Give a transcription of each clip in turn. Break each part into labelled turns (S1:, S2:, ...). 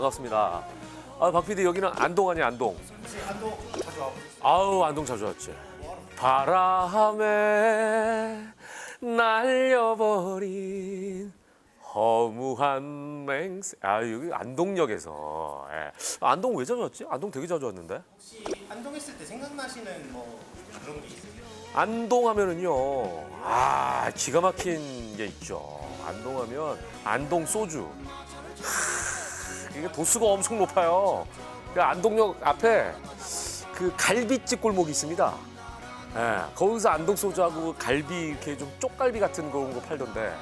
S1: 반갑습니다. 아, 박 PD 여기는 안동 아니야, 안동?
S2: 안동 자주 와보셨어요?
S1: 아우, 안동 자주 왔지. 바람에 날려버린 허무한 맹세. 아, 여기 안동역에서. 예. 안동 왜 자주 왔지? 안동 되게 자주 왔는데.
S2: 혹시 안동 했을 때 생각나시는 뭐 그런 게 있으세요?
S1: 안동 하면은요, 아, 기가 막힌 게 있죠. 안동 하면 안동 소주. 이게 도수가 엄청 높아요. 그 안동역 앞에 그 갈비집 골목이 있습니다. 예, 거기서 안동 소주하고 갈비 이렇게 좀 쪽갈비 같은 그런 거 팔던데,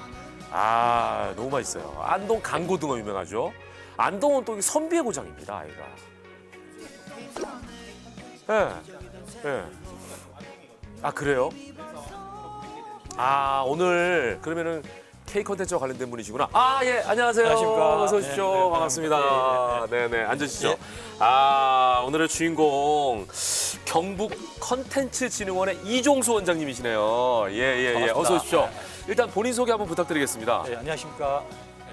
S1: 아, 너무 맛있어요. 안동 강고등어 유명하죠. 안동은 또 선비의 고장입니다, 아이가. 예, 예. 아, 그래요? 아, 오늘 그러면은 K 컨텐츠와 관련된 분이시구나. 아, 예, 안녕하세요.
S3: 안녕하십니까.
S1: 어서 오십시오.
S3: 네, 네,
S1: 반갑습니다. 네네, 앉으시죠.
S3: 예.
S1: 아, 오늘의 주인공 경북 컨텐츠진흥원의 이종수 원장님이시네요. 예.
S3: 반갑습니다.
S1: 어서 오십시오. 일단 본인 소개 한번 부탁드리겠습니다.
S3: 네, 안녕하십니까.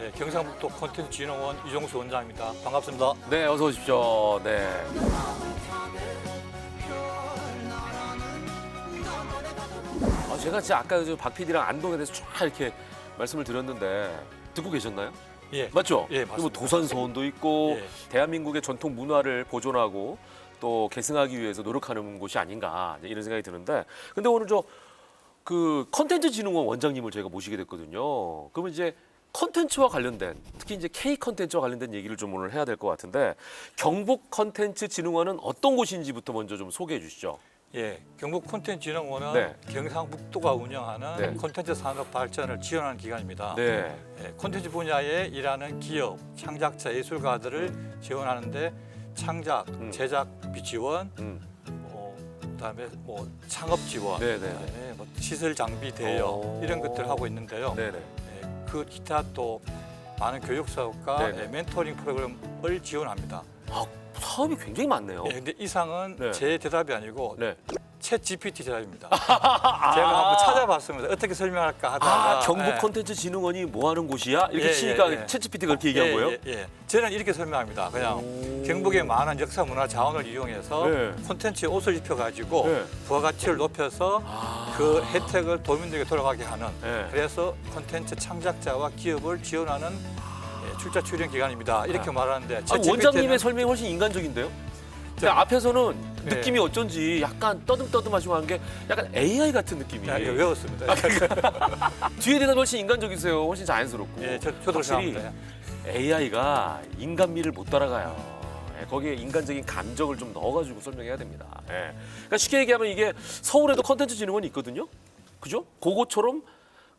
S3: 네, 경상북도 콘텐츠진흥원 이종수 원장입니다. 반갑습니다.
S1: 네, 어서 오십시오. 네. 아, 제가 진짜 아까 박 PD랑 안동에 대해서 쫙 이렇게 말씀을 드렸는데 듣고 계셨나요?
S3: 예.
S1: 맞죠?
S3: 예,
S1: 뭐
S3: 맞습니다.
S1: 도산서원도 있고
S3: 예.
S1: 대한민국의 전통 문화를 보존하고 또 계승하기 위해서 노력하는 곳이 아닌가 이런 생각이 드는데, 근데 오늘 그 컨텐츠진흥원 원장님을 저희가 모시게 됐거든요. 그러면 이제 컨텐츠와 관련된, 특히 이제 K 컨텐츠와 관련된 얘기를 좀 오늘 해야 될 것 같은데, 경북 컨텐츠진흥원은 어떤 곳인지부터 먼저 좀 소개해 주시죠.
S3: 예, 경북 콘텐츠진흥원은
S1: 네.
S3: 경상북도가 운영하는
S1: 네.
S3: 콘텐츠 산업 발전을 지원하는 기관입니다.
S1: 네.
S3: 예, 콘텐츠 분야에 일하는 기업, 창작자, 예술가들을 지원하는데 창작, 제작비 지원, 그다음에 뭐 창업 지원,
S1: 네네.
S3: 그다음에 뭐 시설 장비 대여
S1: 오.
S3: 이런 것들을 하고 있는데요.
S1: 네네.
S3: 예, 그 기타 또 많은 교육 사업과
S1: 네네.
S3: 예, 멘토링 프로그램을 지원합니다.
S1: 아, 사업이 굉장히 많네요.
S3: 예, 근데 이상은
S1: 네.
S3: 제 대답이 아니고
S1: 네.
S3: 챗 GPT 대답입니다. 제가 한번 찾아봤습니다. 어떻게 설명할까 하다가
S1: 아, 경북
S3: 예.
S1: 컨텐츠진흥원이 뭐 하는 곳이야? 이렇게
S3: 예,
S1: 치니까
S3: 예.
S1: 챗GPT가 그렇게 얘기한 거예요?
S3: 예. 저는 이렇게 설명합니다. 그냥 경북의 많은 역사 문화 자원을 이용해서
S1: 네.
S3: 콘텐츠에 옷을 입혀가지고
S1: 네.
S3: 부가가치를 높여서 그 혜택을 도민들에게 돌아가게 하는
S1: 네.
S3: 그래서 콘텐츠 창작자와 기업을 지원하는 예, 출자 출연 기관입니다. 이렇게 말하는데
S1: 아,
S3: 챗GPT 는
S1: 원장님의 설명이 훨씬 인간적인데요? 근데 앞에서는
S3: 네.
S1: 느낌이 어쩐지 약간 떠듬떠듬하시고 한 게 약간 AI 같은 느낌이.
S3: 야, 이거 외웠습니다.
S1: 뒤에 대답이 훨씬 인간적이세요. 훨씬 자연스럽고.
S3: 예, 저도
S1: 확실히
S3: 생각합니다.
S1: AI가 인간미를 못 따라가요. 예, 거기에 인간적인 감정을 좀 넣어가지고 설명해야 됩니다. 예. 그러니까 쉽게 얘기하면 이게 서울에도 컨텐츠진흥원이 있거든요. 그죠? 그거처럼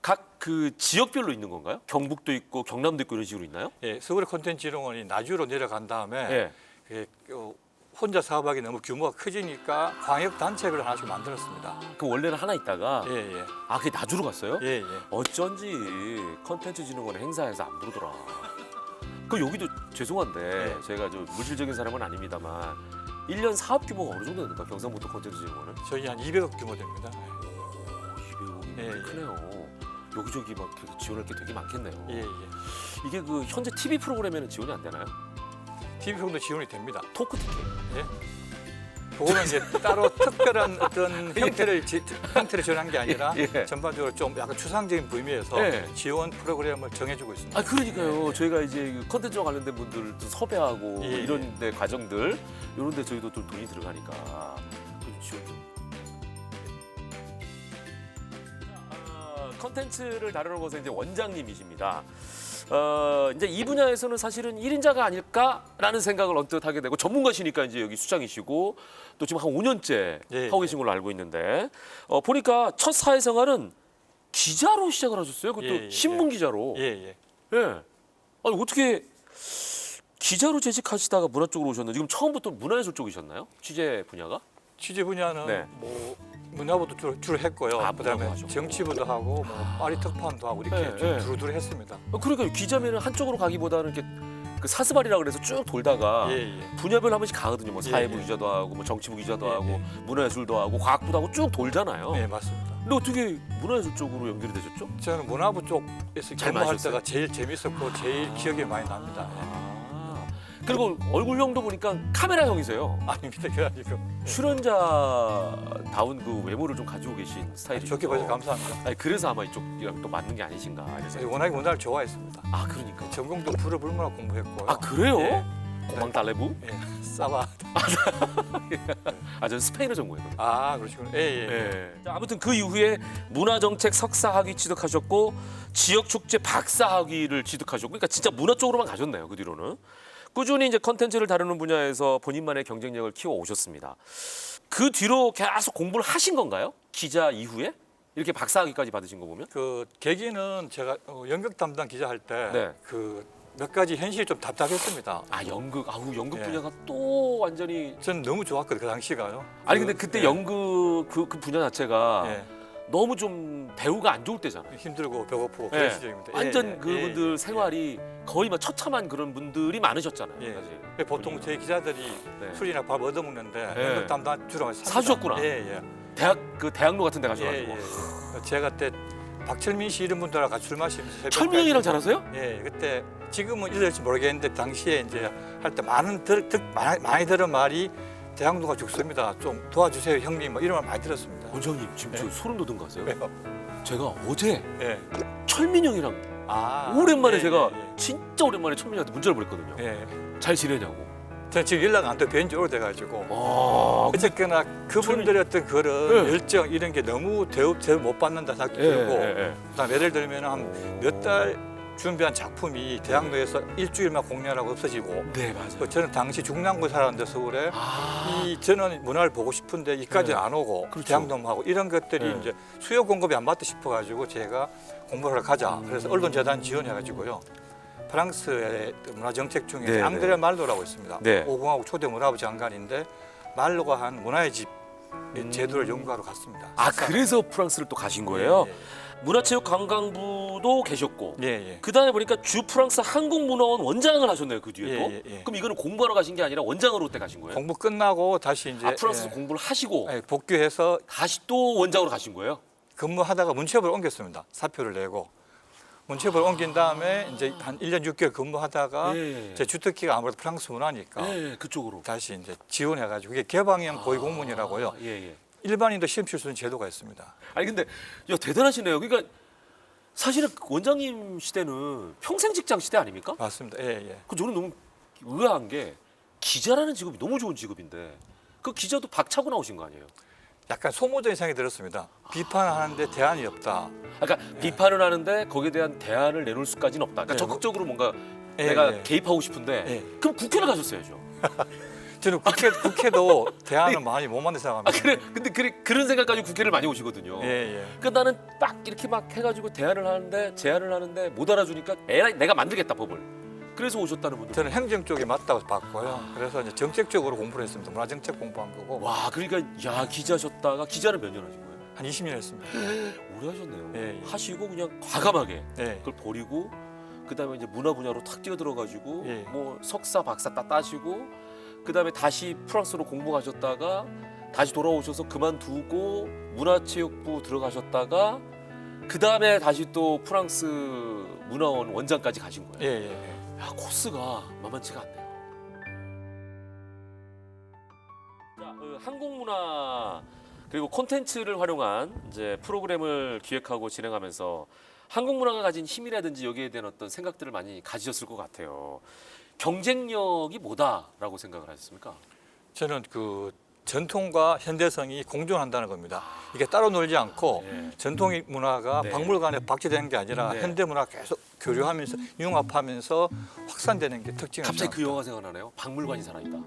S1: 각 그 지역별로 있는 건가요? 경북도 있고 경남도 있고 이런 식으로 있나요?
S3: 예, 서울의 콘텐츠진흥원이 나주로 내려간 다음에
S1: 예.
S3: 혼자 사업하기 너무 규모가 커지니까 광역 단체를 하나씩 만들었습니다.
S1: 그 원래는 하나 있다가
S3: 예.
S1: 아, 그게 나주로 갔어요?
S3: 예.
S1: 어쩐지 컨텐츠진흥원 행사에서 안 부르더라. 그 여기도 죄송한데
S3: 네.
S1: 제가 저 물질적인 사람은 아닙니다만 1년 사업 규모가 어느 정도 됩니까? 경상북도 컨텐츠진흥원은?
S3: 저희 한 200억 규모 됩니다.
S1: 200억이면
S3: 예, 예.
S1: 크네요. 여기저기 막 되게 지원할 게 되게 많겠네요.
S3: 예.
S1: 이게 그 현재 TV 프로그램에는 지원이 안 되나요?
S3: TV 프로도 지원이 됩니다.
S1: 토크 티켓.
S3: 예. 그거는 이제 따로 특별한 어떤 형태를 지원한 게 아니라
S1: 예.
S3: 전반적으로 좀 약간 추상적인 의미에서
S1: 예.
S3: 지원 프로그램을 정해주고 있습니다.
S1: 아, 그러니까요. 저희가 이제 그 컨텐츠와 관련된 분들도 섭외하고
S3: 예,
S1: 뭐 이런 데 과정들 이런 데 저희도 좀 돈이 들어가니까 그 지원 좀. 컨텐츠를 다루는 곳에 이제 원장님이십니다. 이제 이 분야에서는 사실은 1인자가 아닐까라는 생각을 언뜻 하게 되고, 전문가시니까 이제 여기 수장이시고 또 지금 한 5년째
S3: 예,
S1: 하고 계신 걸로 알고 있는데, 보니까 첫 사회생활은 기자로 시작을 하셨어요. 그것도
S3: 예, 예,
S1: 신문 기자로.
S3: 예.
S1: 예. 아니, 어떻게 기자로 재직하시다가 문화 쪽으로 오셨는지, 지금 처음부터 문화예술 쪽이셨나요? 취재 분야가?
S3: 취재 분야는
S1: 네.
S3: 뭐 문화부도 주로 했고요.
S1: 아,
S3: 그다음에
S1: 문화부 하셨고.
S3: 정치부도 하고 뭐 파리 특파원도 하고 이렇게
S1: 네,
S3: 좀
S1: 네.
S3: 두루두루 했습니다.
S1: 그러니까 기자면은 한쪽으로 가기보다는 이렇게 그 사스발이라 그래서 쭉 돌다가
S3: 예.
S1: 분야별 한 번씩 가거든요. 뭐
S3: 예,
S1: 사회부
S3: 예.
S1: 기자도 하고, 뭐 정치부 기자도
S3: 예,
S1: 하고,
S3: 예.
S1: 문화예술도 하고, 과학부도 하고 쭉 돌잖아요.
S3: 네, 맞습니다.
S1: 근데 어떻게 문화예술 쪽으로 연결이 되셨죠?
S3: 저는 문화부 쪽에서
S1: 잘
S3: 근무할
S1: 맞으셨어요?
S3: 때가 제일 재밌었고 제일 기억에 많이 납니다. 예.
S1: 아, 그리고 얼굴형도 보니까 카메라형이세요.
S3: 아닙니다. 그래가지고
S1: 출연자다운 그 외모를 좀 가지고 계신 스타일이죠.
S3: 좋게 봐주셔서 감사합니다.
S1: 아니, 그래서 아마 이쪽이랑 또 맞는 게 아니신가. 이래서.
S3: 워낙에 문화를 좋아했습니다.
S1: 아, 그러니까.
S3: 전공도 불어 불문학 공부했고요.
S1: 아, 그래요?
S3: 예.
S1: 고망 달레부?
S3: 예. 싸바.
S1: 아, 저는 스페인어 전공했거든요.
S3: 아, 그러시군요. 예, 예.
S1: 예. 자, 아무튼 그 이후에 문화정책 석사학위 취득하셨고 지역축제 박사학위를 취득하셨고, 그러니까 진짜 문화 쪽으로만 가셨네요. 그 뒤로는 꾸준히 이제 컨텐츠를 다루는 분야에서 본인만의 경쟁력을 키워 오셨습니다. 그 뒤로 계속 공부를 하신 건가요? 기자 이후에 이렇게 박사학위까지 받으신 거 보면?
S3: 그 계기는 제가 연극 담당 기자 할 때
S1: 네.
S3: 그 몇 가지 현실이 좀 답답했습니다.
S1: 아, 연극, 아우 연극
S3: 예.
S1: 분야가 또 완전히.
S3: 저는 너무 좋았거든요. 그 당시가요.
S1: 아니 근데 그때
S3: 예.
S1: 연극 그 분야 자체가
S3: 예.
S1: 너무 좀 배우가 안 좋을 때잖아요.
S3: 힘들고 배고프고
S1: 예.
S3: 그런 시절입니다.
S1: 완전
S3: 예, 예.
S1: 그분들
S3: 예.
S1: 생활이 거의 막 처참한 그런 분들이 많으셨잖아요.
S3: 예.
S1: 사실.
S3: 보통 저희 기자들이
S1: 네.
S3: 술이나 밥 얻어먹는데
S1: 예.
S3: 연극 담당 주로
S1: 사주셨구나.
S3: 예, 예.
S1: 대학로 같은 데
S3: 예,
S1: 가셔가지고.
S3: 예. 제가 그때 박철민 씨 이런 분들하고 같이 술 마시면서 새벽까지
S1: 철민 형이랑 잘하세요?
S3: 예, 그때 지금은 이럴지 모르겠는데 당시에 이제 할 때 많이 들은 말이 대학로가 죽습니다. 좀 도와주세요 형님 뭐 이런 말 많이 들었습니다.
S1: 원장님 지금 저
S3: 예.
S1: 소름 돋은 거 아세요?
S3: 왜요?
S1: 제가 어제
S3: 예.
S1: 철민 형이랑
S3: 아,
S1: 오랜만에
S3: 예,
S1: 제가
S3: 예,
S1: 진짜 오랜만에 철민 형한테 문자를 보냈거든요.
S3: 예. 예.
S1: 잘 지내냐고.
S3: 저는 지금 연락 안 돼. 뵌 지 오래돼가지고.
S1: 아,
S3: 어쨌거나 그분들의 어떤 그런
S1: 예.
S3: 열정 이런 게 너무 대우 못 받는다 생각이 들고 그다음 예를 들면 한 몇 달 준비한 작품이 대학로에서 일주일만 공연하고 없어지고
S1: 네, 맞아요.
S3: 저는 당시 중랑구 살았는데 서울에
S1: 아,
S3: 저는 문화를 보고 싶은데 이까지
S1: 네.
S3: 안 오고
S1: 그렇죠.
S3: 대학로하고 이런 것들이
S1: 네.
S3: 이제 수요 공급이 안 맞다 싶어가지고 제가 공부를 하러 가자. 그래서 언론재단 지원해가지고요. 프랑스의 문화정책 중에
S1: 네,
S3: 앙드레 말로라고 있습니다.
S1: 네.
S3: 오공화국 초대 문화부 장관인데 말로가 한 문화의 집 제도를 연구하러 갔습니다.
S1: 아, 그래서 프랑스를 또 가신 거예요?
S3: 예,
S1: 문화체육관광부도 계셨고
S3: 예, 예.
S1: 그 다음에 보니까 주 프랑스 한국문화원 원장을 하셨네요. 그 뒤에
S3: 예,
S1: 또.
S3: 예, 예.
S1: 그럼 이거는 공부하러 가신 게 아니라 원장으로 그때 가신 거예요?
S3: 공부 끝나고 다시 이제
S1: 프랑스에서 공부를 하시고
S3: 복귀해서
S1: 다시 또 원장으로 가신 거예요?
S3: 근무하다가 문체부를 옮겼습니다. 사표를 내고 문체부를 옮긴 다음에 이제 한 1년 6개월 근무하다가
S1: 예.
S3: 제 주특기가 아무래도 프랑스 문화니까
S1: 네, 그쪽으로.
S3: 다시 이제 지원해가지고 그게 개방형 고위공무원이라고요.
S1: 아, 예, 예.
S3: 일반인도 시험 칠 수 있는 제도가 있습니다.
S1: 아니 근데 야 대단하시네요. 그러니까 사실은 원장님 시대는 평생 직장 시대 아닙니까?
S3: 맞습니다. 예, 예.
S1: 그 저는 너무 의아한 게 기자라는 직업이 너무 좋은 직업인데 그 기자도 박차고 나오신 거 아니에요?
S3: 약간 소모적인 생각이 들었습니다. 비판하는데 대안이 없다.
S1: 그러니까 비판을 하는데 거기에 대한 대안을 내놓을 수까지는 없다. 그러니까
S3: 네,
S1: 적극적으로 뭔가
S3: 예,
S1: 내가
S3: 예.
S1: 개입하고 싶은데
S3: 예.
S1: 그럼 국회를 가셨어야죠.
S3: 저는 국회도 대안을 많이 못 만들 생각합니다.
S1: 아, 그래 근데 그런 생각까지 국회를 많이 오시거든요.
S3: 예, 예.
S1: 그러니까 나는 딱 이렇게 막 해가지고 제안을 하는데 못 알아주니까 에라이 내가 만들겠다 법을. 그래서 오셨다는 분들.
S3: 저는 행정 쪽이 맞다고 봤고요. 그래서 이제 정책적으로 공부를 했습니다. 문화정책 공부한 거고
S1: 와 그러니까 야 기자셨다가 기자를 몇 년 하신 거예요?
S3: 한 20년 했습니다.
S1: 오래 하셨네요.
S3: 예, 예.
S1: 하시고 그냥 과감하게
S3: 예.
S1: 그걸 버리고 그다음에 이제 문화 분야로 탁 뛰어들어가지고
S3: 예.
S1: 뭐 석사 박사 따시고 그다음에 다시 프랑스로 공부 가셨다가 다시 돌아오셔서 그만두고 문화체육부 들어가셨다가 그다음에 다시 또 프랑스 문화원 원장까지 가신 거예요.
S3: 예, 예.
S1: 야 코스가 만만치가 않네요. 자, 한국 문화 그리고 콘텐츠를 활용한 이제 프로그램을 기획하고 진행하면서 한국 문화가 가진 힘이라든지 여기에 대한 어떤 생각들을 많이 가지셨을 것 같아요. 경쟁력이 뭐다라고 생각을 하셨습니까?
S3: 저는 그 전통과 현대성이 공존한다는 겁니다. 이게 따로 놀지 않고
S1: 네.
S3: 전통 문화가
S1: 네.
S3: 박물관에 박제되는 게 아니라
S1: 네.
S3: 현대 문화 계속 교류하면서 융합하면서 확산되는 게 특징입니다.
S1: 갑자기 그 영화 생각나네요. 박물관이 살아있다.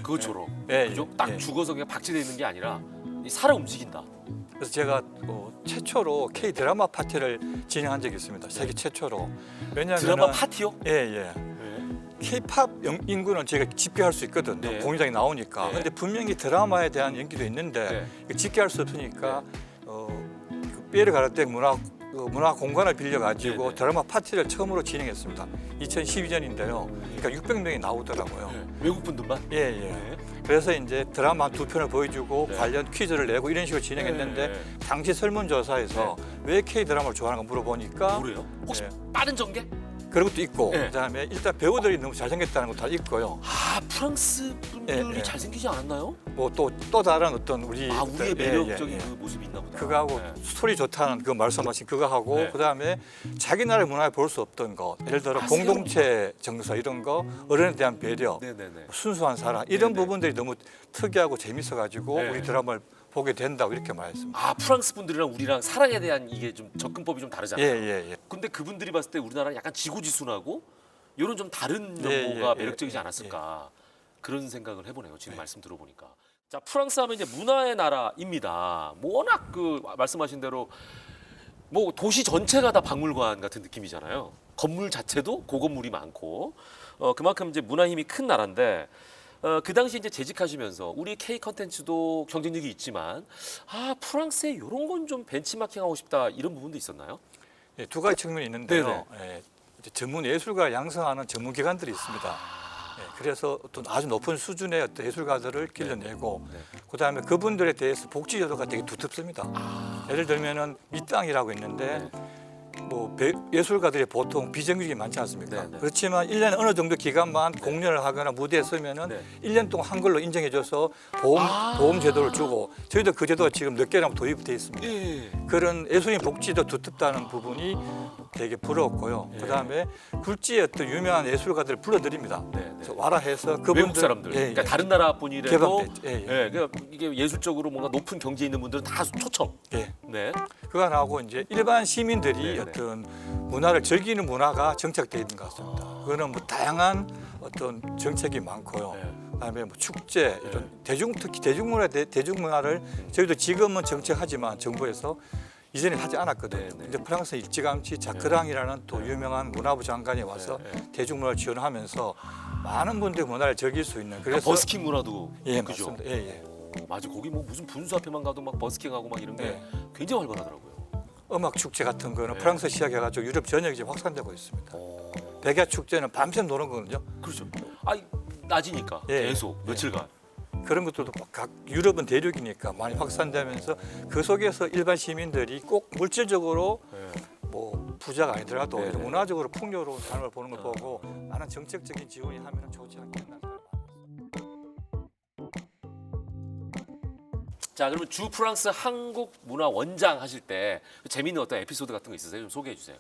S1: 그것처럼
S3: 예,
S1: 그죠?
S3: 예,
S1: 딱
S3: 예.
S1: 죽어서 그냥 박제되어 있는 게 아니라 살아 움직인다.
S3: 그래서 제가 최초로 K 드라마 파티를 진행한 적이 있습니다. 세계 최초로. 왜냐하면
S1: 드라마 파티요?
S3: 예, 예. K-팝 인구는 제가 집계할 수 있거든요.
S1: 네.
S3: 공연장에 나오니까.
S1: 네.
S3: 근데 분명히 드라마에 대한 연기도 있는데
S1: 네.
S3: 이거 집계할 수 없으니까 그 삐에르 가르텍 문화 공간을 빌려가지고
S1: 네, 네.
S3: 드라마 파티를 처음으로 진행했습니다. 2012년인데요. 그러니까 600명이 나오더라고요.
S1: 네. 외국 분들만?
S3: 예, 예.
S1: 네.
S3: 그래서 이제 드라마 두 편을 보여주고
S1: 네.
S3: 관련 퀴즈를 내고 이런 식으로 진행했는데
S1: 네.
S3: 당시 설문조사에서 왜 K 드라마를 좋아하는가 물어보니까
S1: 뭐래요? 혹시
S3: 네.
S1: 빠른 전개?
S3: 그런 것도 있고
S1: 네.
S3: 그다음에 일단 배우들이 너무 잘생겼다는 것도 다 있고요.
S1: 아 프랑스 분들이
S3: 예.
S1: 잘생기지 않았나요?
S3: 뭐 또 다른 어떤 우리
S1: 아 우리의
S3: 어떤-
S1: 매력적인
S3: 예, 예.
S1: 그 모습이 있나 보다.
S3: 그거하고
S1: 네.
S3: 스토리 좋다는 그 말씀하신 그거 하고
S1: 네.
S3: 그다음에 자기 나라의 문화에 볼 수 없던 것 예를 들어
S1: 아,
S3: 공동체 정서 이런 거 어른에 대한 배려
S1: 네네네.
S3: 순수한 사랑 이런
S1: 네네.
S3: 부분들이 너무 특이하고 재밌어 가지고
S1: 네.
S3: 우리 드라마를 보게 된다고 이렇게 말했습니다.
S1: 아 프랑스 분들이랑 우리랑 사랑에 대한 이게 좀 접근법이 좀 다르잖아요.
S3: 예예예.
S1: 근데 그분들이 봤을 때 우리나라는 약간 지고지순하고 이런 좀 다른
S3: 예,
S1: 면모가
S3: 예,
S1: 매력적이지
S3: 예,
S1: 않았을까 그런 생각을 해보네요. 지금 말씀 들어보니까. 자 프랑스 하면 이제 문화의 나라입니다. 뭐 워낙 그 말씀하신 대로 뭐 도시 전체가 다 박물관 같은 느낌이잖아요. 건물 자체도 고건물이 많고 그만큼 이제 문화 힘이 큰 나라인데 그 당시 이제 재직하시면서 우리 K 컨텐츠도 경쟁력이 있지만 아 프랑스에 이런 건 좀 벤치마킹하고 싶다 이런 부분도 있었나요?
S3: 예, 두 가지 측면이 있는데요. 예, 이제 전문 예술가 양성하는 전문 기관들이 있습니다. 예, 그래서 어떤 아주 높은 수준의 어떤 예술가들을 길러내고
S1: 네.
S3: 그다음에 그분들에 대해서 복지 제도가 되게 두텁습니다. 예를 들면은 밑땅이라고 있는데 뭐 예술가들이 보통 비정규직이 많지 않습니까?
S1: 네, 네.
S3: 그렇지만 1년에 어느 정도 기간만 공연을 하거나 무대에 서면은
S1: 네.
S3: 1년 동안 한글로 인정해줘서 보험 제도를 주고 저희도 그 제도가 지금 몇 개나 도입돼 있습니다.
S1: 예.
S3: 그런 예술인 복지도 두텁다는 부분이 되게 부러웠고요.
S1: 예.
S3: 그다음에 굴지의 어떤 유명한 예술가들을 불러드립니다.
S1: 네, 네.
S3: 그래서 와라 해서 그분들
S1: 외국 사람들,
S3: 예, 예.
S1: 그러니까 다른 나라 분이라도
S3: 개방됐죠. 예, 예.
S1: 예, 그러니까 이게 예술적으로 뭔가 높은 경지에 있는 분들은 다 초청.
S3: 예.
S1: 네.
S3: 그거 나오고 이제 일반 시민들이
S1: 네, 네.
S3: 어떤 문화를 즐기는 문화가 정착되어 있는 것 같습니다. 그거는 뭐 다양한 어떤 정책이 많고요.
S1: 네.
S3: 그다음에 뭐 축제 이런 특히 대중문화를 저희도 지금은 정책하지만 정부에서 이전에 하지 않았거든요.
S1: 네, 네.
S3: 근데 프랑스 일찌감치 자크랑이라는 또 유명한 문화부 장관이 와서
S1: 네, 네.
S3: 대중문화를 지원하면서 많은 분들이 문화를 즐길 수 있는
S1: 그러니까
S3: 그래서
S1: 버스킹 문화도
S3: 예
S1: 그죠?
S3: 맞습니다. 예, 예.
S1: 맞아. 거기 뭐 무슨 분수 앞에만 가도 막 버스킹하고 막 이런 게
S3: 네.
S1: 굉장히 활발하더라고요.
S3: 음악 축제 같은 거는
S1: 네.
S3: 프랑스 시작해가지고 유럽 전역에 지금 확산되고 있습니다. 백야 축제는 밤샘 노는 거거든요.
S1: 그렇죠. 아 낮이니까
S3: 예.
S1: 계속 며칠간.
S3: 그런 것들도 각 유럽은 대륙이니까 많이 확산되면서 그 속에서 일반 시민들이 꼭 물질적으로
S1: 예.
S3: 뭐 부자가 아니더라도
S1: 네, 네.
S3: 문화적으로 풍요로운 삶을 보는 걸 보고 나는 정책적인 지원이 하면 좋지 않겠나.
S1: 자 그러면 주 프랑스 한국 문화 원장 하실 때 재미있는 어떤 에피소드 같은 거 있으세요? 좀 소개해 주세요.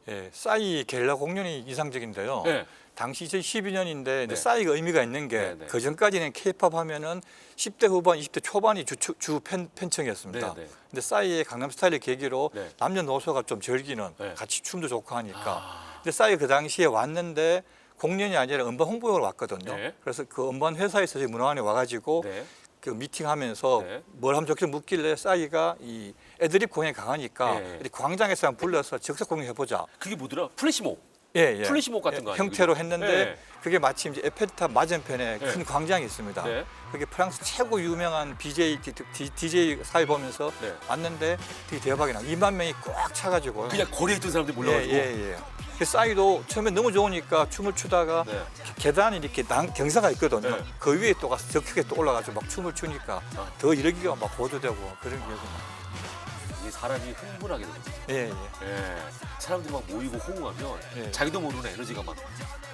S3: 예, 싸이 겔라 공연이 이상적인데요.
S1: 네.
S3: 당시 2012년인데
S1: 네.
S3: 싸이가 의미가 있는 게
S1: 네, 네.
S3: 그 전까지는 K-팝 하면은 10대 후반, 20대 초반이 주 팬층이었습니다.
S1: 네, 네.
S3: 근데 싸이의 강남 스타일을 계기로
S1: 네.
S3: 남녀노소가 좀 즐기는
S1: 네.
S3: 같이 춤도 좋고 하니까.
S1: 아.
S3: 근데 싸이 그 당시에 왔는데 공연이 아니라 음반 홍보용으로 왔거든요.
S1: 네.
S3: 그래서 그 음반 회사에서 문화관에 와가지고
S1: 네.
S3: 그 미팅하면서
S1: 네.
S3: 뭘 하면 좋겠어 묻길래 싸이가 이 애드립 공연이 강하니까
S1: 네.
S3: 이 광장에서 한번 불러서 적색 공연 해보자.
S1: 그게 뭐더라? 플래시몹.
S3: 예, 예.
S1: 플래시몹 같은 거 아니에요?
S3: 형태로
S1: 그죠?
S3: 했는데
S1: 네.
S3: 그게 마침 이제 에펠탑 맞은편에
S1: 네.
S3: 큰 광장이 있습니다.
S1: 네.
S3: 그게 프랑스 최고 유명한 DJ 사회 보면서
S1: 네.
S3: 왔는데 되게 대박이 나. 2만 명이 꽉 차가지고요.
S1: 그냥 거리에 있던 사람들이 몰려가지고.
S3: 예. 그 싸이도 처음에 너무 좋으니까 춤을 추다가
S1: 네.
S3: 계단이 이렇게 경사가 있거든요.
S1: 네.
S3: 그 위에 또 가서 더 크게 또 올라가서 막 춤을 추니까
S1: 아.
S3: 더 이러기가 막 보도되고 그런 기억이 나요.
S1: 이게 사람이 흥분하게 되죠.
S3: 예.
S1: 예. 사람들이 막 모이고 호응하면
S3: 예.
S1: 자기도 모르는 에너지가 막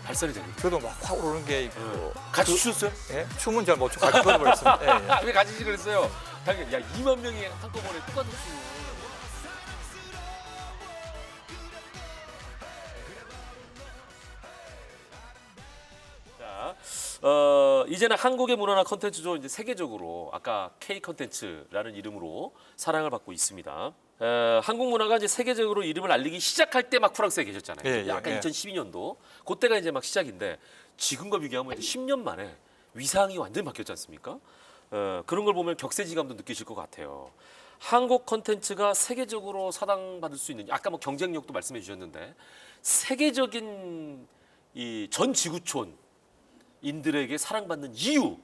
S1: 발산이 되거든요.
S3: 저도 막 확 오르는 게 있고
S1: 같이 추셨어요?
S3: 예? 춤은 잘 못 추고 같이 걸어버렸습니다. 예.
S1: 왜 같이 그랬어요? 당연히 야 2만 명이 한꺼번에 똑같은 춤을. 자, 이제는 한국의 문화나 컨텐츠도 이제 세계적으로 아까 K 컨텐츠라는 이름으로 사랑을 받고 있습니다. 한국 문화가 이제 세계적으로 이름을 알리기 시작할 때 막 프랑스에 계셨잖아요.
S3: 예, 예,
S1: 약간
S3: 예.
S1: 2012년도 그때가 이제 막 시작인데 지금과 비교하면 이제 10년 만에 위상이 완전히 바뀌었지 않습니까? 그런 걸 보면 격세지감도 느끼실 것 같아요. 한국 컨텐츠가 세계적으로 사랑받을 수 있는 아까 뭐 경쟁력도 말씀해 주셨는데 세계적인 이 전 지구촌 인들에게 사랑받는 이유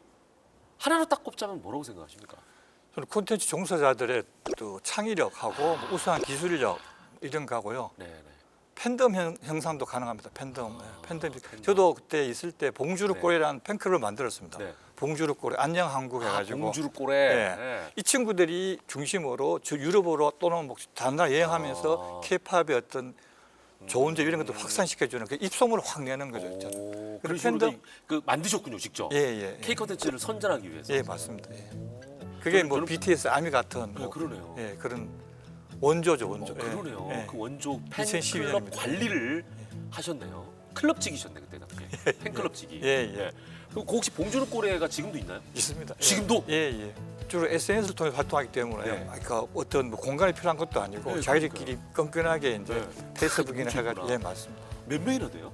S1: 하나로 딱 꼽자면 뭐라고 생각하십니까?
S3: 저는 콘텐츠 종사자들의 또 창의력하고 뭐 우수한 기술력 이런 거고요.
S1: 네, 네.
S3: 팬덤 형상도 가능합니다. 팬덤. 팬덤. 저도 그때 있을 때 봉주르
S1: 네.
S3: 꼬레라는 팬클럽을 만들었습니다.
S1: 네.
S3: 봉주르 꼬레 안녕 한국 해가지고
S1: 봉주르 꼬레.
S3: 예.
S1: 네.
S3: 이 친구들이 중심으로 저 유럽으로 또는 뭐 다른 나라 여행하면서
S1: 아.
S3: 케이팝의 어떤 좋은 점 이런 것도 확산시켜주는 그 입소문을 확 내는 거죠. 있잖아요.
S1: 오,
S3: 그리고
S1: 그런 식으로
S3: 팬덤-
S1: 그 만드셨군요, 직접.
S3: 예.
S1: K 컨텐츠를 선전하기 위해서.
S3: 예, 맞습니다. 예. 그게 뭐
S1: 저는-
S3: BTS 아미 같은
S1: 네,
S3: 뭐,
S1: 그러네요.
S3: 예, 그런 원조죠, 원조.
S1: 그러네요.
S3: 예, 예.
S1: 그 원조
S3: 2012
S1: 팬클럽
S3: 년입니다.
S1: 관리를 하셨네요. 클럽직이셨네 그때 당시에. 팬클럽직이.
S3: 예.
S1: 그럼 그 혹시 봉준호 꼬레가 지금도 있나요?
S3: 있습니다. 예.
S1: 지금도?
S3: 예. 주로 SNS를 통해 활동하기 때문에
S1: 네.
S3: 그러니까 어떤 뭐 공간이 필요한 것도 아니고
S1: 네,
S3: 자기들끼리 끈끈하게 이제
S1: 네.
S3: 페이스북이나
S1: 뭉치구나.
S3: 해가지고 예, 맞습니다.
S1: 몇 명이나 돼요?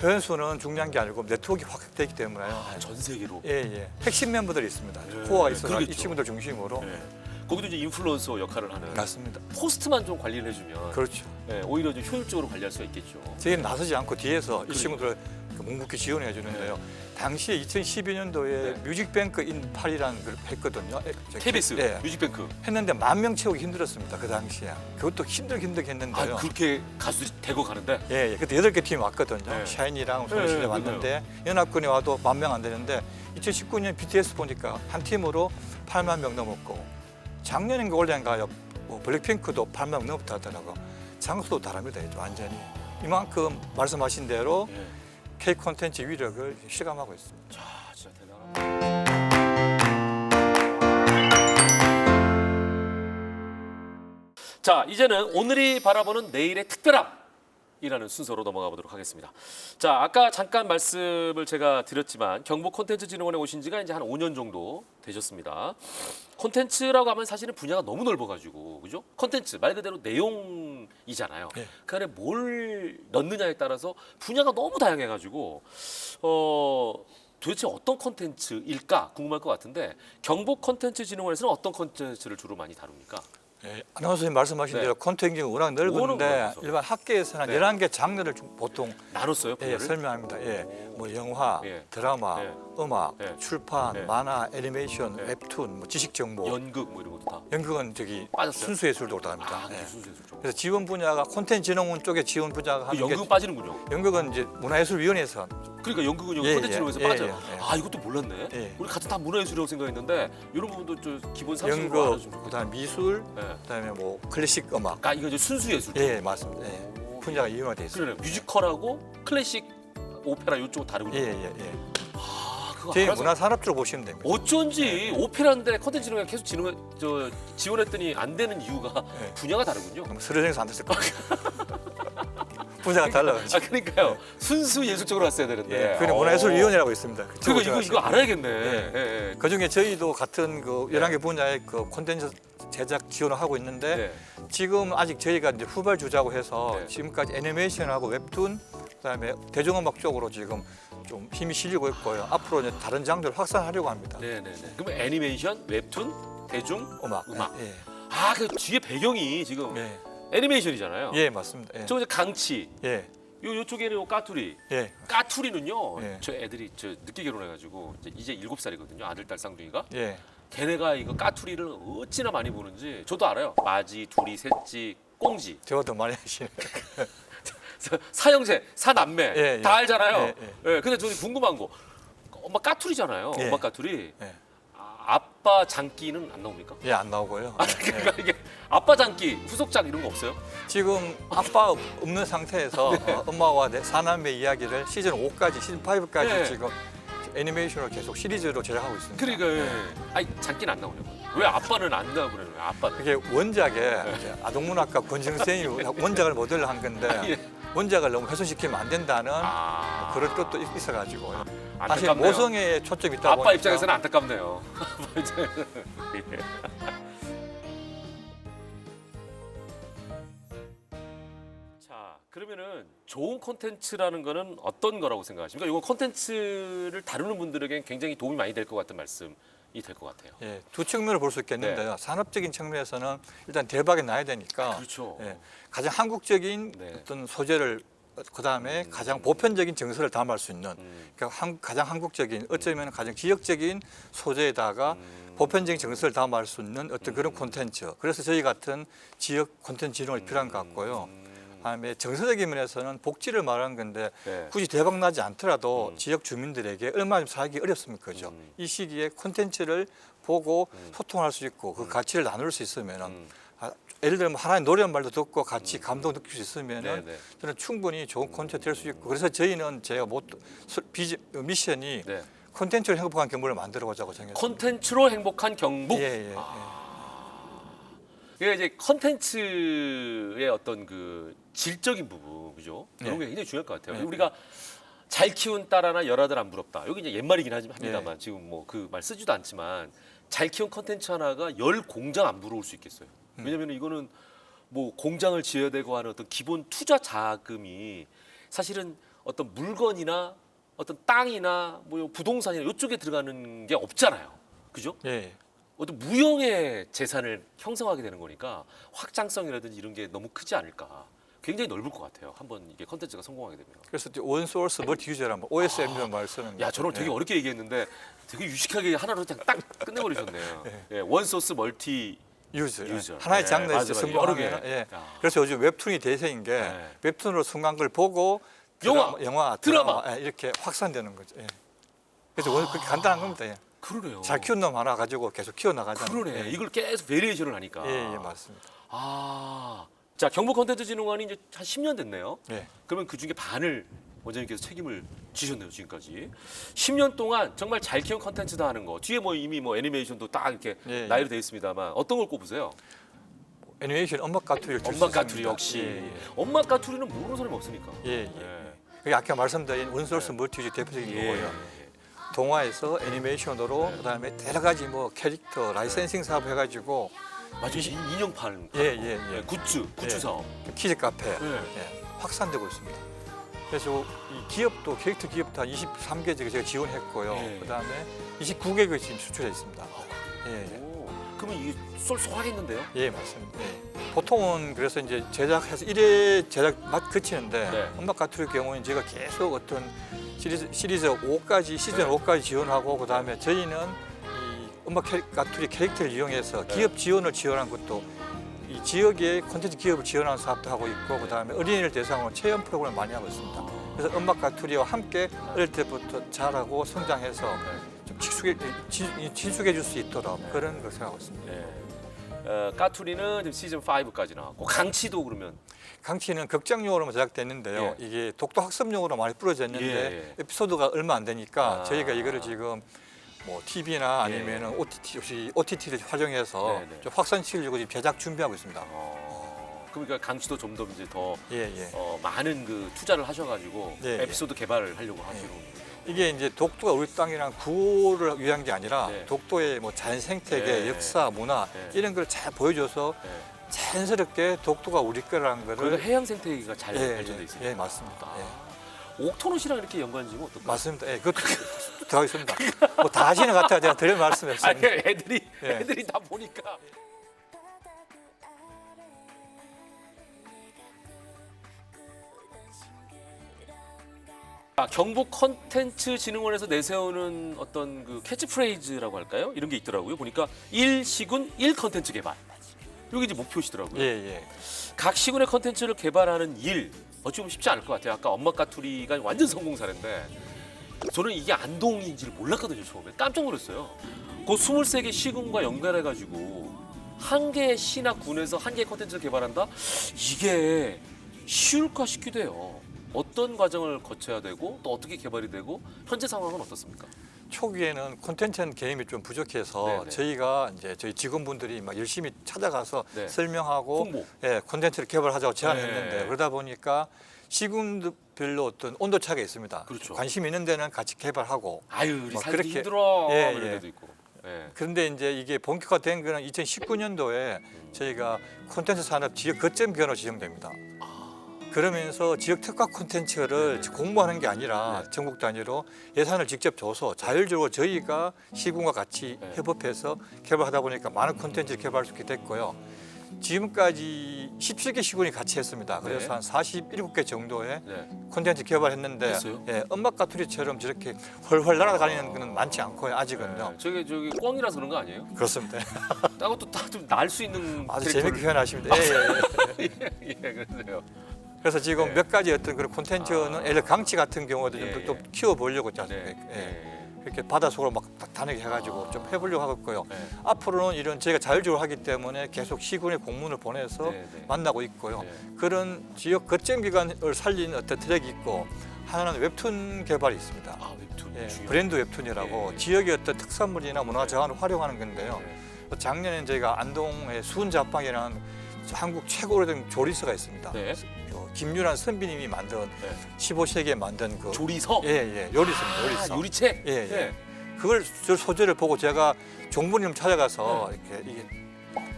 S3: 회원수는 중요한 게 아니고 네트워크가 확대되기 때문에
S1: 전 세계로.
S3: 예. 핵심 멤버들이 있습니다.
S1: 네,
S3: 코어가 있어서
S1: 그러겠죠.
S3: 이 친구들 중심으로
S1: 네. 거기도 이제 인플루언서 역할을 하는.
S3: 맞습니다.
S1: 포스트만 좀 관리를 해주면
S3: 그렇죠.
S1: 네, 오히려 좀 효율적으로 관리할 수가 있겠죠.
S3: 저희는 나서지 않고 뒤에서 이
S1: 그러니까.
S3: 친구들을 묵묵히 지원해 주는데요. 당시에 2012년도에
S1: 네.
S3: 뮤직뱅크 인 파리라는 걸 했거든요.
S1: KBS
S3: 예.
S1: 뮤직뱅크.
S3: 했는데 10,000명 채우기 힘들었습니다. 그 당시에. 그것도 힘들게
S1: 아
S3: 했는데요.
S1: 그렇게 가수들이 되고 가는데.
S3: 예. 그때 8개 팀이 왔거든요.
S1: 네.
S3: 샤이니랑 소녀시대
S1: 네,
S3: 왔는데 연합군이 와도 10,000명 안 되는데 2019년 BTS 보니까 한 팀으로 8만 명 넘었고 작년인가 올해인가요? 뭐 블랙핑크도 8만 명 넘었다 하더라고. 장소도 다릅니다. 이제 완전히. 이만큼 말씀하신 대로
S1: 예.
S3: K 콘텐츠 위력을 실감하고 있습니다.
S1: 자, 진짜 대단하다. 자, 이제는 오늘이 바라보는 내일의 특별함이라는 순서로 넘어가 보도록 하겠습니다. 자, 아까 잠깐 말씀을 제가 드렸지만 경북 콘텐츠진흥원에 오신 지가 이제 한 5년 정도 되셨습니다. 콘텐츠라고 하면 사실은 분야가 너무 넓어가지고, 그죠? 콘텐츠 말 그대로 내용이잖아요.
S3: 네.
S1: 그 안에 뭘 넣느냐에 따라서 분야가 너무 다양해가지고, 도대체 어떤 콘텐츠일까 궁금할 것 같은데 경북 콘텐츠진흥원에서는 어떤 콘텐츠를 주로 많이 다룹니까?
S3: 예, 아나운서님 말씀하신
S1: 네.
S3: 대로 콘텐츠가 워낙
S1: 워낙
S3: 넓은데
S1: 넓어서.
S3: 일반 학계에서는
S1: 네.
S3: 11개 장르를 보통
S1: 나눴어요, 분야를?
S3: 설명합니다. 예, 뭐 영화,
S1: 예.
S3: 드라마,
S1: 예.
S3: 음악,
S1: 예.
S3: 출판,
S1: 예.
S3: 만화, 애니메이션,
S1: 예.
S3: 웹툰, 뭐 지식 정보.
S1: 연극 뭐 이런 것도 다
S3: 연극은 저기
S1: 빠졌어요?
S3: 순수예술도 들어갑니다.
S1: 아,
S3: 예.
S1: 무슨 예술 좀.
S3: 그래서 지원 분야가 콘텐츠진흥원 쪽에 지원 분야가
S1: 그
S3: 하는
S1: 연극
S3: 게
S1: 빠지는군요.
S3: 연극은 이제 문화예술위원회에서
S1: 그러니까 연극은 여기
S3: 예,
S1: 콘텐츠진흥원에서
S3: 예,
S1: 빠져요.
S3: 예, 예.
S1: 아, 이것도 몰랐네.
S3: 예.
S1: 우리 같은 다 문화예술이라고 생각했는데 이런 부분도 좀 기본 상식으로
S3: 연극,
S1: 알아주면 좋겠다.
S3: 그다음 미술,
S1: 예.
S3: 그다음에 뭐 클래식 음악.
S1: 아, 이거 이제 순수 예술.
S3: 예, 맞습니다. 예. 분야가 이용화돼 있습니다.
S1: 그러네. 뮤지컬하고 클래식 오페라 이쪽 다르군요.
S3: 예.
S1: 아, 그거
S3: 저희
S1: 알아서
S3: 문화산업적으로 보시면 됩니다.
S1: 어쩐지 오페라인데 콘텐츠진흥원 계속 지원했더니 안 되는 이유가
S3: 예.
S1: 분야가 다르군요.
S3: 서류정에서 안 됐을 거예요. 분야가 달라가지고.
S1: 아, 그러니까요. 순수 예술적으로 갔어야 되는데.
S3: 예, 그게 문화예술위원회라고 있습니다.
S1: 그러니까 이거 알아야겠네.
S3: 예.
S1: 예.
S3: 그 중에 저희도 같은 그 11개 분야의 그 콘텐츠 제작 지원을 하고 있는데
S1: 네.
S3: 지금 아직 저희가 이제 후발 주자고 해서
S1: 네.
S3: 지금까지 애니메이션하고 웹툰 그다음에 대중음악 쪽으로 지금 좀 힘이 실리고 있고요. 앞으로 이제 다른 장르를 확산하려고 합니다.
S1: 네네네. 그럼 애니메이션, 웹툰, 대중,
S3: 음악.
S1: 음악.
S3: 예.
S1: 아, 그 뒤에 배경이 지금
S3: 예.
S1: 애니메이션이잖아요.
S3: 예, 맞습니다. 예.
S1: 저 이제 강치,
S3: 예.
S1: 요쪽에는 요 까투리.
S3: 예.
S1: 까투리는요.
S3: 예.
S1: 저 애들이 저 늦게 결혼해가지고 이제 7살이거든요. 아들, 딸 쌍둥이가.
S3: 예.
S1: 걔네가 이거 까투리를 어찌나 많이 보는지 저도 알아요. 마지, 두리, 셋지, 꽁지.
S3: 저도 많이 하시네.
S1: 사형제, 사남매
S3: 예,
S1: 다
S3: 예.
S1: 알잖아요.
S3: 예,
S1: 예, 근데 저는 궁금한 거, 엄마 까투리잖아요.
S3: 예.
S1: 엄마 까투리.
S3: 예.
S1: 아빠 장기는 안 나옵니까?
S3: 예, 안 나오고요.
S1: 아,
S3: 예.
S1: 그러니까 이게 아빠 장기, 후속작 이런 거 없어요?
S3: 지금 아빠 없는 상태에서
S1: 네.
S3: 엄마와 사남매 이야기를 시즌 5까지, 시즌 5까지
S1: 네.
S3: 지금 애니메이션으로 계속 시리즈로 제작하고 있습니다.
S1: 그러니까 예. 아니 장기는 안 나오냐고. 왜 아빠는 안 나오고 그러는 거야? 아빠는.
S3: 이게 원작에 이제 아동문학가 권지영 선생님이 원작을 모델로 한 건데
S1: 예.
S3: 원작을 너무 훼손시키면 안 된다는
S1: 아,
S3: 그런 뜻도 있어가지고 사실
S1: 안타깝네요.
S3: 모성애에 초점이 있다 보니까
S1: 아빠 입장에서는 안타깝네요. 아빠 입장에서는. 예. 자, 그러면은 좋은 콘텐츠라는 거는 어떤 거라고 생각하십니까? 이거 콘텐츠를 다루는 분들에겐 굉장히 도움이 많이 될 것 같은 말씀이 될 것 같아요.
S3: 예, 두 측면을 볼 수 있겠는데요. 산업적인 측면에서는 일단 대박이 나야 되니까
S1: 그렇죠.
S3: 예, 가장 한국적인
S1: 네.
S3: 어떤 소재를 그다음에 가장 보편적인 정서를 담을 수 있는 그러니까 가장 한국적인 어쩌면 가장 지역적인 소재에다가 보편적인 정서를 담을 수 있는 어떤 그런 콘텐츠. 그래서 저희 같은 지역 콘텐츠 진흥이 필요한 것 같고요. 그다음에 정서적인 면에서는 복지를 말하는 건데
S1: 네.
S3: 굳이 대박 나지 않더라도 지역 주민들에게 얼마나 좀 살기 어렵습니까, 그죠? 이 시기에 콘텐츠를 보고 소통할 수 있고 그 가치를 나눌 수 있으면은 예를 들면 하나의 노랫말도 듣고 같이 감동 느낄 수 있으면은
S1: 네.
S3: 저는 충분히 좋은 콘텐츠 될 수 있고 그래서 저희는 제가 미션이
S1: 네.
S3: 콘텐츠로 행복한 경북을 만들어 보자고 정했습니다.
S1: 콘텐츠로 행복한 경북.
S3: 예.
S1: 이게 이제 콘텐츠의 어떤 그 질적인 부분, 그죠? 이런
S3: 네.
S1: 게 굉장히 중요할 것 같아요.
S3: 네.
S1: 우리가 잘 키운 딸 하나 열아들 안 부럽다. 여기 이제 옛말이긴 합니다만
S3: 네.
S1: 지금 뭐 그 말 쓰지도 않지만 잘 키운 콘텐츠 하나가 10공장 안 부러울 수 있겠어요. 왜냐하면 이거는 뭐 공장을 지어야 되고 하는 어떤 기본 투자 자금이 사실은 어떤 물건이나 어떤 땅이나 뭐 부동산이나 이쪽에 들어가는 게 없잖아요. 그죠?
S3: 예.
S1: 어떤 무형의 재산을 형성하게 되는 거니까 확장성이라든지 이런 게 너무 크지 않을까. 굉장히 넓을 것 같아요. 한번 이게 컨텐츠가 성공하게 되면.
S3: 그래서 원 소스 멀티 유저라는 OSM이라는 말을 쓰는
S1: 야, 저는 되게 어렵게 얘기했는데 되게 유식하게 하나로 그냥 딱 끝내버리셨네요. 예, 원소스 멀티
S3: 유저.
S1: 유저.
S3: 하나의
S1: 네,
S3: 장르에서
S1: 맞아요.
S3: 성공하면
S1: 여러 개.
S3: 예.
S1: 야.
S3: 그래서 요즘 웹툰이 대세인 게
S1: 네.
S3: 웹툰으로 순간 걸 보고
S1: 영화,
S3: 드라마 예, 이렇게 확산되는 거죠. 예. 그래서 오늘 그렇게 간단한 겁니다. 예.
S1: 그러네요.
S3: 잘 키운 놈 하나 가지고 계속 키워나가잖아요.
S1: 그러네.
S3: 예.
S1: 이걸 계속 베리에이션을 하니까.
S3: 예, 맞습니다.
S1: 아, 자 경북콘텐츠진흥원이 이제 한 10년 됐네요.
S3: 예.
S1: 그러면 그 중에 반을 원장님께서 책임을 지셨네요 지금까지. 10년 동안 정말 잘 키운 컨텐츠다 하는 거. 뒤에 뭐 이미 뭐 애니메이션도 딱 이렇게
S3: 예, 예.
S1: 나열이 돼 있습니다만 어떤 걸 꼽으세요?
S3: 애니메이션 엄마 까투리를
S1: 엄마 까투리 역시.
S3: 예,
S1: 엄마 까투리는 모르는 사람이 없으니까.
S3: 예. 예. 그게 아까 말씀드린 원소스 멀티유저 대표적인
S1: 예.
S3: 거고요. 동화에서 애니메이션으로 그다음에 여러 가지 뭐 캐릭터 라이센싱 사업 해가지고
S1: 맞아. 인형판.
S3: 예.
S1: 굿즈
S3: 예.
S1: 사업.
S3: 키즈 카페
S1: 예.
S3: 예, 확산되고 있습니다. 그래서 이 기업도 캐릭터 기업도 한 23개 제가 지원했고요.
S1: 예.
S3: 그다음에 29개국에 지금 수출해 있습니다. 예.
S1: 오, 그러면 이게 쏠쏠하겠는데요?
S3: 예, 맞습니다. 예. 보통은 그래서 이제 제작해서 1회 제작 맛 그치는데
S1: 네.
S3: 엄마 까투리 경우는 제가 계속 어떤 시리즈 5까지 시즌
S1: 네.
S3: 5까지 지원하고 그다음에 저희는 이 엄마 까투리 캐릭터를 이용해서
S1: 네.
S3: 기업 지원을 지원한 것도 이 지역의 콘텐츠 기업을 지원하는 사업도 하고 있고 그다음에 어린이를 대상으로 체험 프로그램을 많이 하고 있습니다. 그래서 엄마 까투리와 함께 어릴 때부터 자라고 성장해서 좀 친숙해 줄 수 있도록 그런 걸 생각하고 있습니다.
S1: 예. 까투리는 지금 시즌 5까지 나왔고 강치도 그러면
S3: 강치는 극장용으로 제작됐는데요.
S1: 예.
S3: 이게 독도 학습용으로 많이 뿌려졌는데
S1: 예.
S3: 에피소드가 얼마 안 되니까
S1: 아.
S3: 저희가 이거를 지금 뭐 TV나 아니면은 OTT를 활용해서
S1: 네네.
S3: 좀 확산시키려고 지금 제작 준비하고 있습니다.
S1: 그러니까 강치도 좀 더 이제 더
S3: 예.
S1: 많은 그 투자를 하셔가지고
S3: 네,
S1: 에피소드 개발을 하려고 하시는 거예요.
S3: 이게 이제 독도가 우리 땅이랑 구호를 위한 게 아니라
S1: 네.
S3: 독도의 뭐 자연 생태계,
S1: 네.
S3: 역사, 문화
S1: 네.
S3: 이런 걸 잘 보여줘서
S1: 네.
S3: 자연스럽게 독도가 우리 거라는
S1: 그리고
S3: 거를
S1: 해양 생태계가 잘 발전돼 있습니다.
S3: 예, 맞습니다. 예.
S1: 옥토넛이랑 이렇게 연관이 지면 어떨까요?
S3: 맞습니다. 예, 그것도 들어가겠습니다. 뭐 다 하시는 것 같아요. 제가 드릴 말씀이
S1: 아니,
S3: 없습니다. 예.
S1: 애들이 다 보니까. 경북 컨텐츠진흥원에서 내세우는 어떤 그 캐치프레이즈라고 할까요? 이런 게 있더라고요. 보니까 1시군 1컨텐츠 개발. 이게 이제 목표시더라고요.
S3: 예.
S1: 각 시군의 컨텐츠를 개발하는 일 어찌 보면 쉽지 않을 것 같아요. 아까 엄마 까투리가 완전 성공 사례인데 저는 이게 안동인지를 몰랐거든요. 처음에 깜짝 놀랐어요. 그 23개 시군과 연결해가지고 한 개의 시나 군에서 한 개의 컨텐츠를 개발한다? 이게 쉬울까 싶기도 해요. 어떤 과정을 거쳐야 되고 또 어떻게 개발이 되고 현재 상황은 어떻습니까?
S3: 초기에는 콘텐츠 개념이 좀 부족해서
S1: 네네.
S3: 저희가 이제 저희 직원분들이 막 열심히 찾아가서
S1: 네.
S3: 설명하고
S1: 홍보.
S3: 예, 콘텐츠를 개발하자고 제안했는데
S1: 네.
S3: 그러다 보니까 시군별로 어떤 온도 차가 있습니다.
S1: 그렇죠.
S3: 관심 있는 데는 같이 개발하고
S1: 아유 우리
S3: 뭐
S1: 살기
S3: 그렇게-
S1: 힘들어
S3: 예,
S1: 이런
S3: 예.
S1: 데도 있고. 예.
S3: 그런데 이제 이게 본격화된 거는 2019년도에 저희가 콘텐츠 산업 지역 거점 기관으로 지정됩니다. 그러면서 지역 특화 콘텐츠를 공모하는 게 아니라
S1: 네.
S3: 전국 단위로 예산을 직접 줘서 자율적으로 저희가 시군과 같이
S1: 네.
S3: 협업해서 개발하다 보니까 많은 콘텐츠를 개발할 수 있게 됐고요. 지금까지 17개 시군이 같이 했습니다. 그래서
S1: 네.
S3: 한 47개 정도의
S1: 네.
S3: 콘텐츠 개발했는데
S1: 했어요?
S3: 예, 엄마 까투리처럼 저렇게 훨훨 날아다니는 거는 많지 않고요. 아직은요.
S1: 저기 꽝이라서 그런 거 아니에요?
S3: 그렇습니다.
S1: 따고 또날 수 있는
S3: 아주
S1: 캐릭터를-
S3: 재밌게 표현하십니다. 예.
S1: 예, 그러세요.
S3: 그래서 지금
S1: 네.
S3: 몇 가지 어떤 그런 콘텐츠는 예를 들어 강치 같은 경우도
S1: 예,
S3: 좀 또
S1: 예.
S3: 키워보려고 자
S1: 네.
S3: 예. 이렇게 바닷속으로 막 단역에 해가지고 좀 해보려고 하고 있고요.
S1: 네.
S3: 앞으로는 이런 저희가 자율적으로 하기 때문에 계속 시군에 공문을 보내서
S1: 네, 네.
S3: 만나고 있고요.
S1: 네.
S3: 그런 지역 거점 기관을 살린 어떤 트랙이 있고 하나는 웹툰 개발이 있습니다.
S1: 아, 웹툰.
S3: 예,
S1: 중요하죠.
S3: 브랜드 웹툰이라고
S1: 예.
S3: 지역의 어떤 특산물이나 문화 자원을 활용하는 건데요. 작년에 저희가 안동의 수은자빵이라는 한국 최고 오래된 조리서가 있습니다.
S1: 네.
S3: 김유란 선비님이 만든
S1: 네.
S3: 15세기에 만든 그
S1: 조리서.
S3: 요리서입니다. 요리서.
S1: 아, 요리책.
S3: 예, 예.
S1: 네.
S3: 그걸 저 소재를 보고 제가 종부님 찾아가서 이렇게 이게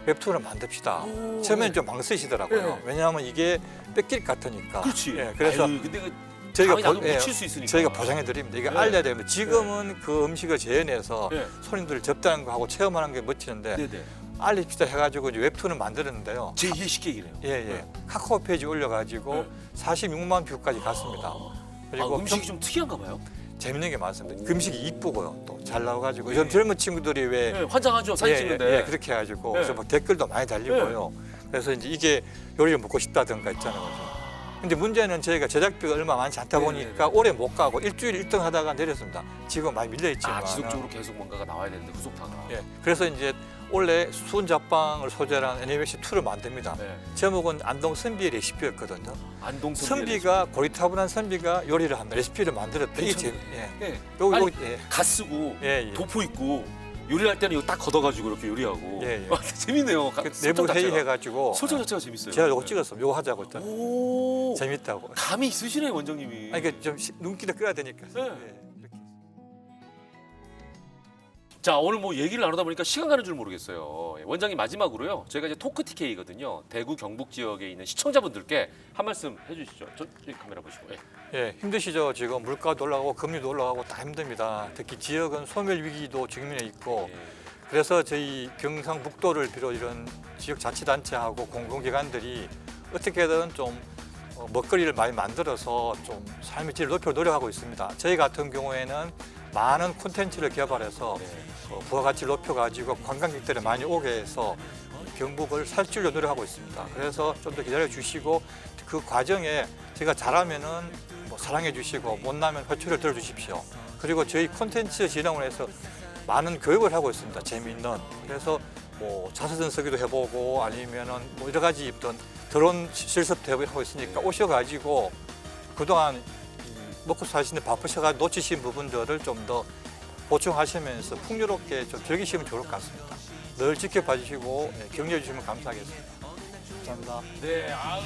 S3: 웹툰을 만듭시다.
S1: 오,
S3: 처음에는 좀 망설이시더라고요.
S1: 네.
S3: 왜냐하면 이게 뺏길 것 같으니까.
S1: 그렇지.
S3: 예, 그래서
S1: 아유, 근데 그
S3: 저희가
S1: 저희가 나도
S3: 예,
S1: 묻힐 수 있으니까.
S3: 저희가 보장해 드립니다. 이게
S1: 네.
S3: 알려야 됩니다. 지금은 그 음식을 재현해서
S1: 네.
S3: 손님들 접대하는 거 하고 체험하는 게 멋지는데
S1: 네네.
S3: 알립시다 해가지고 이제 웹툰을 만들었는데요.
S1: 제2의 식객이네요.
S3: 예, 예. 카카오 페이지 올려가지고
S1: 네.
S3: 46만 뷰까지 갔습니다.
S1: 아,
S3: 그리고
S1: 음식이 좀 특이한가 봐요.
S3: 재밌는 게 많습니다.
S1: 오.
S3: 음식이 이쁘고요. 또 잘 나와가지고 요즘 젊은 친구들이 왜
S1: 네, 환장하죠. 사진 찍는데.
S3: 예, 그렇게 해가지고
S1: 네.
S3: 그래서 막 댓글도 많이 달리고요. 그래서 이제 이게 요리를 먹고 싶다든가 있잖아요. 근데 문제는 저희가 제작비가 얼마 많지 않다
S1: 네,
S3: 보니까
S1: 네.
S3: 오래 못 가고 일주일 1등 하다가 내렸습니다. 지금 많이 밀려 있지만.
S1: 아, 지속적으로 계속 뭔가가 나와야 되는데 후속타가.
S3: 예. 그래서 이제 원래 수은자빵을 소재로 한 애니메이션 2를 만듭니다.
S1: 네.
S3: 제목은 안동 선비의 레시피였거든요.
S1: 안동
S3: 선비가 고리타분한 선비가 요리를 합니다. 레시피를 만들었다. 이게 재
S1: 괜찮네.
S3: 예.
S1: 네.
S3: 요거
S1: 아니,
S3: 예.
S1: 갓 쓰고
S3: 예, 예.
S1: 도포 있고 요리할 때는 이거 딱 걷어가지고 이렇게 요리하고.
S3: 예, 예.
S1: 와, 재밌네요.
S3: 그 내부 회의 해가지고
S1: 설정 자체가 재밌어요.
S3: 제가 요거 찍었어. 요거 하자고 했더니
S1: 오.
S3: 재밌다고.
S1: 감이 있으시네 원장님이.
S3: 아니 그좀 눈길을 끌어야 되니까.
S1: 네.
S3: 예, 이렇게.
S1: 자, 오늘 뭐 얘기를 나누다 보니까 시간 가는 줄 모르겠어요. 예, 원장님 마지막으로요. 저희가 이제 토크 TK거든요. 대구 경북 지역에 있는 시청자분들께 한 말씀 해주시죠. 저희 카메라 보시고. 예.
S3: 예, 힘드시죠. 지금 물가도 올라가고 금리도 올라가고 다 힘듭니다. 특히 지역은 소멸 위기도 직면해 있고
S1: 예.
S3: 그래서 저희 경상북도를 비롯 이런 지역 자치단체하고 공공기관들이 어떻게든 좀 먹거리를 많이 만들어서 좀 삶의 질을 높여 노력하고 있습니다. 저희 같은 경우에는 많은 콘텐츠를 개발해서
S1: 네.
S3: 부가가치를 높여가지고 관광객들이 많이 오게 해서 경북을 살찌려 노력하고 있습니다. 그래서 좀 더 기다려 주시고 그 과정에 제가 잘하면은 뭐 사랑해 주시고 못나면 회초리를 들어 주십시오. 그리고 저희 콘텐츠 진흥을 해서 많은 교육을 하고 있습니다. 재미있는. 그래서 뭐 자서전서기도 해보고 아니면은 뭐 여러 가지 어떤 드론 실습도 하고 있으니까 오셔가지고 그동안 먹고 사시는 바쁘셔가 놓치신 부분들을 좀 더 보충하시면서 풍요롭게 좀 즐기시면 좋을 것 같습니다. 늘 지켜봐 주시고 격려해 주시면 감사하겠습니다. 감사합니다.
S1: 네. 아유.